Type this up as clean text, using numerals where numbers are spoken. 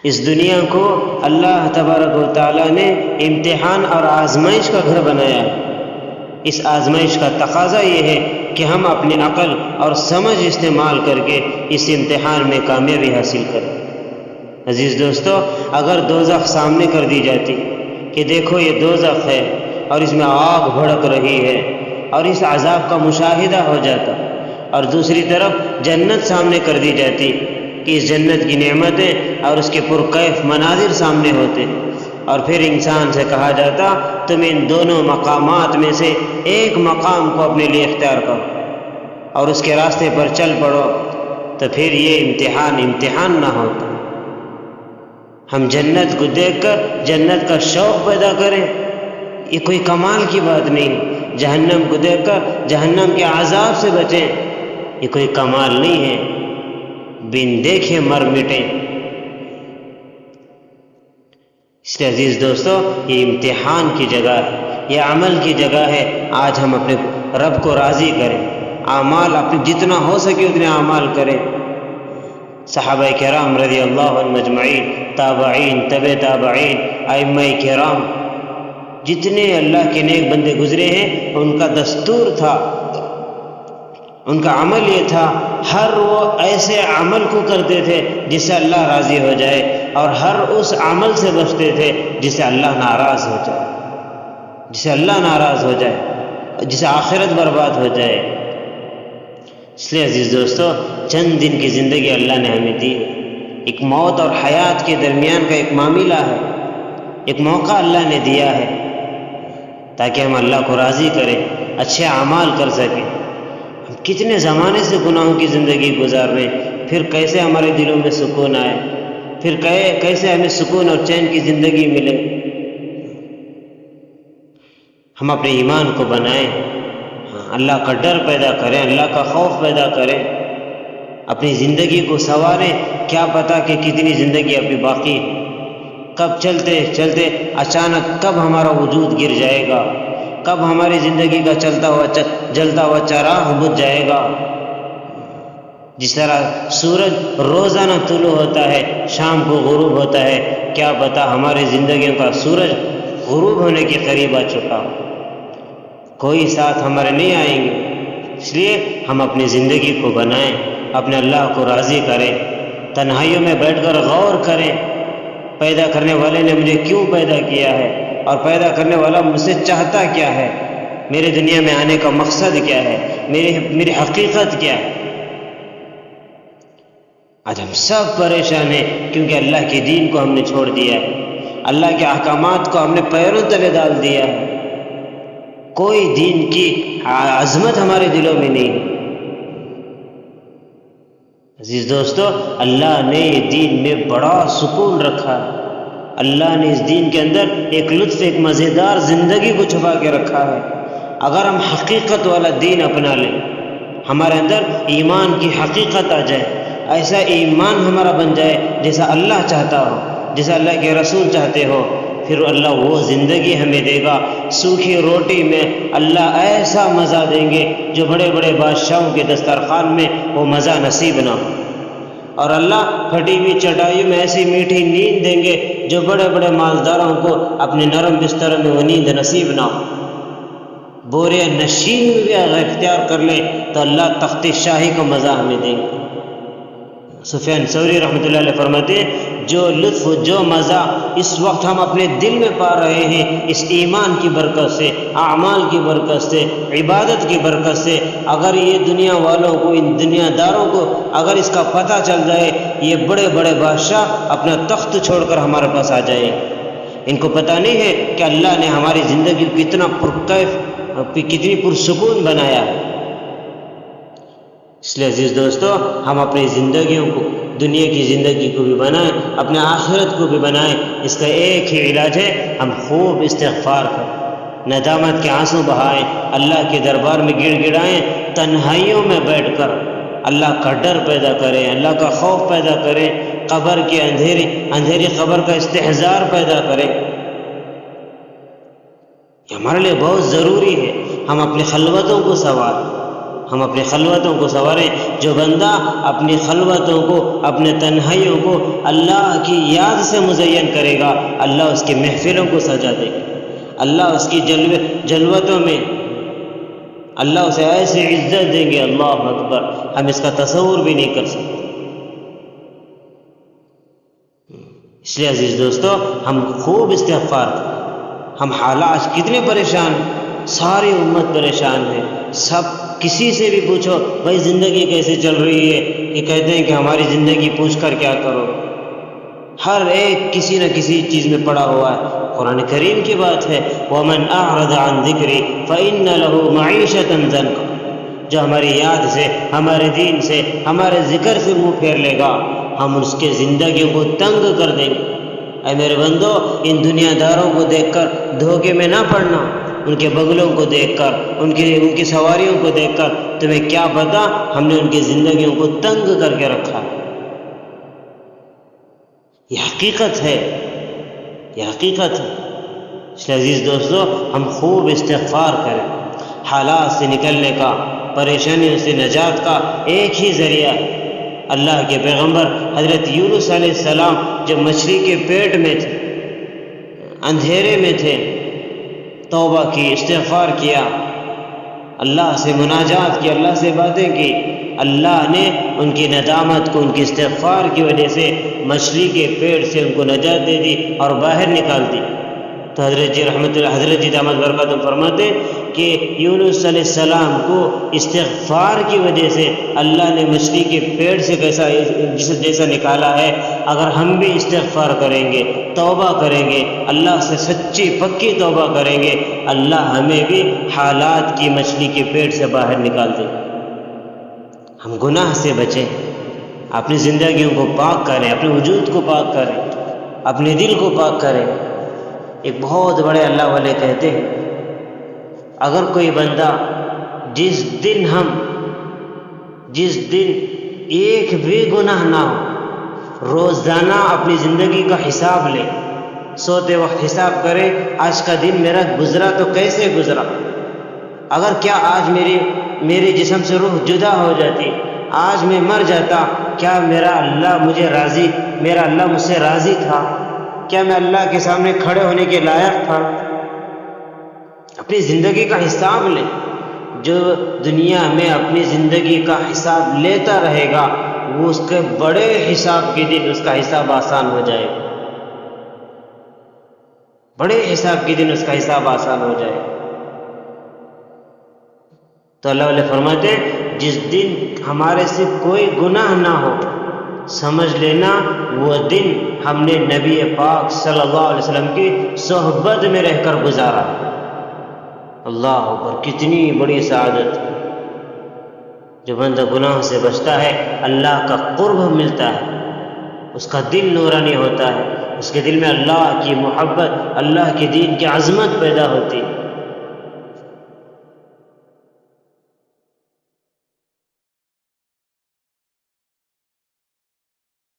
اس دنیا کو اللہ تبارک و تعالیٰ نے امتحان اور آزمائش کا گھر بنایا ہے۔ اس آزمائش کا تقاضا یہ ہے کہ ہم اپنی عقل اور سمجھ استعمال کر کے اس امتحان میں کامیابی حاصل کریں۔ عزیز دوستو، اگر دوزخ سامنے کر دی جاتی کہ دیکھو یہ دوزخ ہے اور اس میں آگ بھڑک رہی ہے اور اس عذاب کا مشاہدہ ہو جاتا، اور دوسری طرف جنت سامنے کر دی جاتی کہ اس جنت کی نعمتیں اور اس کے پرکیف مناظر سامنے ہوتے، اور پھر انسان سے کہا جاتا تم ان دونوں مقامات میں سے ایک مقام کو اپنے لیے اختیار کرو اور اس کے راستے پر چل پڑو، تو پھر یہ امتحان نہ ہوتا۔ ہم جنت کو دیکھ کر جنت کا شوق پیدا کریں، یہ کوئی کمال کی بات نہیں۔ جہنم کو دیکھ کر جہنم کے عذاب سے بچیں، یہ کوئی کمال نہیں ہے۔ بن دیکھے مر مٹیں۔ اس لیے عزیز دوستو، یہ امتحان کی جگہ ہے، یہ عمل کی جگہ ہے۔ آج ہم اپنے رب کو راضی کریں، اعمال اپنے جتنا ہو سکے اتنے اعمال کریں۔ صحابہ کرام رضی اللہ عنہم اجمعین، تابعین، تبع تابعین، ائمہ کرام، جتنے اللہ کے نیک بندے گزرے ہیں، ان کا دستور تھا، ان کا عمل یہ تھا، ہر وہ ایسے عمل کو کرتے تھے جس سے اللہ راضی ہو جائے، اور ہر اس عمل سے بچتے تھے جس سے اللہ ناراض ہو جائے، جس سے اللہ ناراض ہو جائے، جس سے آخرت برباد ہو جائے۔ اس لیے عزیز دوستو، چند دن کی زندگی اللہ نے ہمیں دی، ایک موت اور حیات کے درمیان کا ایک معاملہ ہے، ایک موقع اللہ نے دیا ہے تاکہ ہم اللہ کو راضی کریں، اچھے اعمال کر سکیں۔ ہم کتنے زمانے سے گناہوں کی زندگی گزار رہے ہیں، پھر کیسے ہمارے دلوں میں سکون آئے، پھر کیسے ہمیں سکون اور چین کی زندگی ملے۔ ہم اپنے ایمان کو بنائیں، اللہ کا ڈر پیدا کریں، اللہ کا خوف پیدا کریں، اپنی زندگی کو سنواریں۔ کیا پتہ کہ کتنی زندگی ابھی باقی ہے، کب چلتے چلتے اچانک کب ہمارا وجود گر جائے گا، کب ہماری زندگی کا جلتا ہوا چراغ بجھ جائے گا۔ جس طرح سورج روزانہ طلوع ہوتا ہے، شام کو غروب ہوتا ہے، کیا پتہ ہماری زندگیوں کا سورج غروب ہونے کے قریب آ چکا ہو، کوئی ساتھ ہمارے نہیں آئیں گے۔ اس لیے ہم اپنی زندگی کو بنائیں، اپنے اللہ کو راضی کریں، تنہائیوں میں بیٹھ کر غور کریں، پیدا کرنے والے نے مجھے کیوں پیدا کیا ہے، اور پیدا کرنے والا مجھ سے چاہتا کیا ہے، میرے دنیا میں آنے کا مقصد کیا ہے، میری حقیقت کیا ہے۔ آج ہم سب پریشان ہیں کیونکہ اللہ کے دین کو ہم نے چھوڑ دیا ہے، اللہ کے احکامات کو ہم نے پیروں تلے ڈال دیا ہے، کوئی دین کی عظمت ہمارے دلوں میں نہیں ہے۔ عزیز دوستو، اللہ نے یہ دین میں بڑا سکون رکھا ہے، اللہ نے اس دین کے اندر ایک لطف، ایک مزیدار زندگی کو چھپا کے رکھا ہے۔ اگر ہم حقیقت والا دین اپنا لیں، ہمارے اندر ایمان کی حقیقت آ جائے، ایسا ایمان ہمارا بن جائے جیسا اللہ چاہتا ہو، جیسا اللہ کے رسول چاہتے ہو، پھر اللہ وہ زندگی ہمیں دے گا۔ سوکھی روٹی میں اللہ ایسا مزہ دیں گے جو بڑے بڑے بادشاہوں کے دسترخوان میں وہ مزہ نصیب نہ ہو، اور اللہ پھٹی ہوئی چٹائیوں میں ایسی میٹھی نیند دیں گے جو بڑے بڑے مالداروں کو اپنے نرم بستر میں وہ نیند نصیب نہ ہو۔ بورے نشین بھی اگر اختیار کر لیں تو اللہ تخت شاہی کا مزہ ہمیں دیں گے۔ سفیان ثوری رحمۃ اللہ علیہ فرماتے ہیں، جو لطف، جو مزہ اس وقت ہم اپنے دل میں پا رہے ہیں، اس ایمان کی برکت سے، اعمال کی برکت سے، عبادت کی برکت سے، اگر یہ دنیا والوں کو، ان دنیا داروں کو اگر اس کا پتہ چل جائے، یہ بڑے بڑے بادشاہ اپنا تخت چھوڑ کر ہمارے پاس آ جائیں۔ ان کو پتہ نہیں ہے کہ اللہ نے ہماری زندگی کو کتنا پرکیف، کتنی پرسکون بنایا ہے۔ اس لیے عزیز دوستو، ہم اپنی زندگیوں کو، دنیا کی زندگی کو بھی بنائیں، اپنے آخرت کو بھی بنائیں۔ اس کا ایک ہی علاج ہے، ہم خوب استغفار کریں، ندامت کے آنسو بہائیں، اللہ کے دربار میں گڑ گڑائیں، تنہائیوں میں بیٹھ کر اللہ کا ڈر پیدا کریں، اللہ کا خوف پیدا کریں، قبر کی اندھیری قبر کا استحضار پیدا کریں۔ یہ ہمارے لیے بہت ضروری ہے۔ ہم اپنی خلوتوں کو سنواریں، جو بندہ اپنی خلوتوں کو، اپنے تنہائیوں کو اللہ کی یاد سے مزین کرے گا، اللہ اس کی محفلوں کو سجا دے گا، اللہ اس کی جلوتوں میں اللہ اسے ایسی عزت دیں گے، اللہ اکبر، ہم اس کا تصور بھی نہیں کر سکتے۔ اس لیے عزیز دوستو، ہم خوب استغفار کریں۔ ہم حالات کتنے پریشان، ساری امت پریشان ہے، سب کسی سے بھی پوچھو بھائی زندگی کیسے چل رہی ہے، یہ کہتے ہیں کہ ہماری زندگی پوچھ کر کیا کرو، ہر ایک کسی نہ کسی چیز میں پڑا ہوا ہے۔ قرآن کریم کی بات ہے، وَمَنْ أَعْرَضَ عَنْ ذِكْرِي فَإِنَّ لَهُ مَعِيشَةً ضَنْكًا، جو ہماری یاد سے، ہمارے دین سے، ہمارے ذکر سے منہ پھیر لے گا، ہم اس کے زندگیوں کو تنگ کر دیں گے۔ اے میرے بندو، ان دنیا داروں کو دیکھ کر دھوکے میں نہ پڑنا، ان کے بغلوں کو دیکھ کر، ان کی سواریوں کو دیکھ کر تمہیں کیا پتا ہم نے ان کی زندگیوں کو تنگ کر کے رکھا ہے۔ یہ حقیقت ہے، یہ حقیقت ہے۔ اس لیے عزیز دوستو، ہم خوب استغفار کریں۔ حالات سے نکلنے کا، پریشانیوں سے نجات کا ایک ہی ذریعہ ہے۔ اللہ کے پیغمبر حضرت یونس علیہ السلام جب مچھلی کے پیٹ میں تھے، اندھیرے میں تھے، توبہ کی، استغفار کیا، اللہ سے مناجات کی، اللہ سے باتیں کی، اللہ نے ان کی ندامت کو، ان کی استغفار کی وجہ سے مچھلی کے پیٹ سے ان کو نجات دے دی اور باہر نکال دی۔ تو حضرت جی رحمۃ اللہ، حضرت جی دامت برکاتہ فرماتے کہ یونس علیہ السلام کو استغفار کی وجہ سے اللہ نے مچھلی کے پیٹ سے جیسا نکالا ہے، اگر ہم بھی استغفار کریں گے، توبہ کریں گے، اللہ سے سچی پکی توبہ کریں گے، اللہ ہمیں بھی حالات کی مچھلی کے پیٹ سے باہر نکال دے گا۔ ہم گناہ سے بچیں، اپنی زندگیوں کو پاک کریں، اپنے وجود کو پاک کریں، اپنے دل کو پاک کریں۔ ایک بہت بڑے اللہ والے کہتے ہیں، اگر کوئی بندہ جس دن ایک بھی گناہ نہ ہو، روزانہ اپنی زندگی کا حساب لے، سوتے وقت حساب کرے، آج کا دن میرا گزرا تو کیسے گزرا، اگر کیا آج میرے جسم سے روح جدا ہو جاتی، آج میں مر جاتا، کیا میرا اللہ مجھ سے راضی تھا؟ کیا میں اللہ کے سامنے کھڑے ہونے کے لائق تھا؟ اپنی زندگی کا حساب لے۔ جو دنیا میں اپنی زندگی کا حساب لیتا رہے گا، وہ اس کے بڑے حساب کے دن اس کا حساب آسان ہو جائے گا، بڑے حساب کے دن اس کا حساب آسان ہو جائے گا۔ تو اللہ علیہ فرماتے ہیں، جس دن ہمارے سے کوئی گناہ نہ ہو، سمجھ لینا وہ دن ہم نے نبی پاک صلی اللہ علیہ وسلم کی صحبت میں رہ کر گزارا۔ اللہ اکبر، کتنی بڑی سعادت ہے۔ جو بندہ گناہ سے بچتا ہے، اللہ کا قرب ملتا ہے، اس کا دل نورانی ہوتا ہے، اس کے دل میں اللہ کی محبت، اللہ کے دین کی عظمت پیدا ہوتی ہے۔